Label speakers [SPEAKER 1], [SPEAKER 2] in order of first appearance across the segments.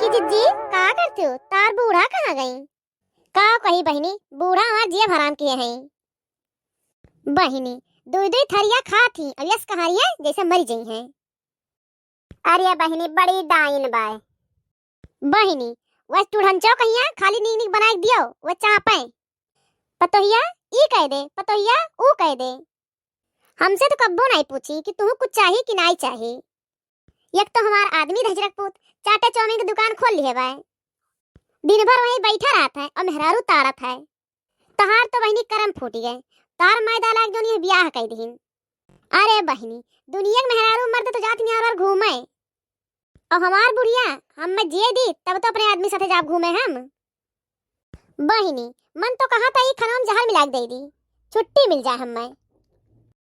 [SPEAKER 1] की जिज्जी का करते हो? तार बूढ़ा कहाँ गई? का कही बहिनी, बूढ़ा वहाँ जिया भराम किए हैं। बहिनी दुई दुई थरिया खा थी, अब यस कहारिया जैसे मरी गई हैं। अरे बहिनी बड़ी डाइन बाय। बहिनी वह टूढ़ंचो कहिया खाली नीक नीक बनाई दियो, वह चापे पतोहिया ई कह दे, पतोहिया ऊ कह दे। हमसे तो कब्बो नहीं पूछी कि तू कुछ चाहिए कि नहीं चाहिए। एक तो हमार आदमी धजरक पूत चाटे चौमिन की दुकान खोल लिए बाय, दिन भर वहीं बैठा रहता है और मेहरारू तारत है। तहार तो बहिनी करम फूटी गए, तार मैदा लाग जोनी है ब्याह कह दीन। अरे बहिनी दुनिया के मेहरारू मर्द तो जात निहार घूमे, और हमार बुढ़िया हम में जिए दी तब तो अपने आदमी साथे जाब घूमे हम। बहिनी मन तो कहा था ये खनम जहर मिला दे दी, छुट्टी मिल जाए हमें।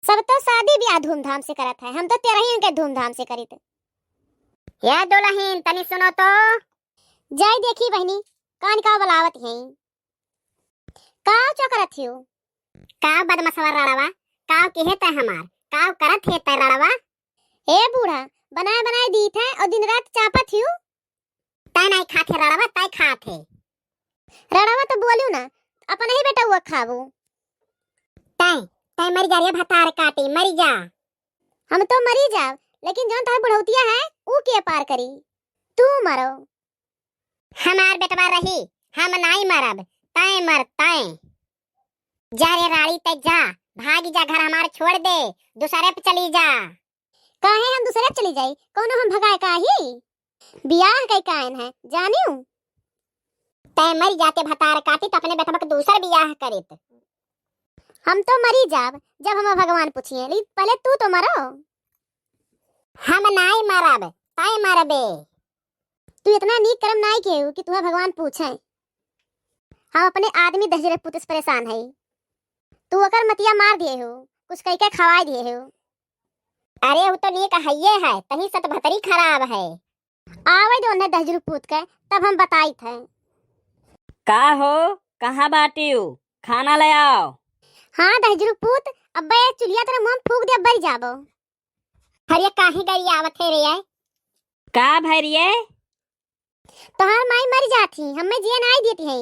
[SPEAKER 1] सब तो शादी ब्याह धूमधाम से करत है, हम तो तेरही के धूमधाम से करित। या दुल्हन तनी सुनो तो। जाई देखी बहिनी कान का बलावत है। का चो करत हियो? का बदमसवा रड़वा, का के हेता हमार, का करत हेता रड़वा। ए बूढ़ा बनाए बनाए दी थे और दिन रात चापत हियो। तै नहीं खाथे रड़वा, तै खाथे रड़वा तो बोलियो ना, अपन ही बेटा हुआ खाबो। तै तै मर जा रे भतार काटी, मर जा। हम तो मरी जाओ, लेकिन जोन तार बुढ़ौतिया है ऊ के पार करी, तू मरो। हमार बेटवा रही, हम नहीं मरब, तै मर तै। जा रे राड़ी तै जा, भाग जा, घर हमार छोड़ दे, दूसरे पे चली जा। काहे हम दूसरे पे चली जाई, कोनो हम भगाए काही? बियाह कई कायन है जानियो। तै मर जाके भतार काटी तो अपने बेटवा के दूसर बियाह करित। हम तो मरी जाब जब हम भगवान पूछिए, लेकिन पहले तू तो मरो। हम नहीं मरब, तै मरबे। तू इतना नीक कर्म नहीं किए कि तुम्हें भगवान पूछे। हम अपने आदमी दहजरे पुत से परेशान है, तू अकर मतिया मार दिए हो, कुछ कह के खवा दिए हो। अरे वो तो नीक हइये है, तही सत भतरी खराब है। आवे दो ने दहजरू पूत के तब हम बताई थे।
[SPEAKER 2] का हो कहाँ बाटियो, खाना ले आओ।
[SPEAKER 1] हाँ दहजरू पूत, अब्बा ये चुलिया तेरे मुंह में फूक दे, अब्बा जाबो। हरिया काहे गई आवत है रे?
[SPEAKER 2] का भरिये?
[SPEAKER 1] तोहार माई मर जाती, हमें जिया नहीं देती है।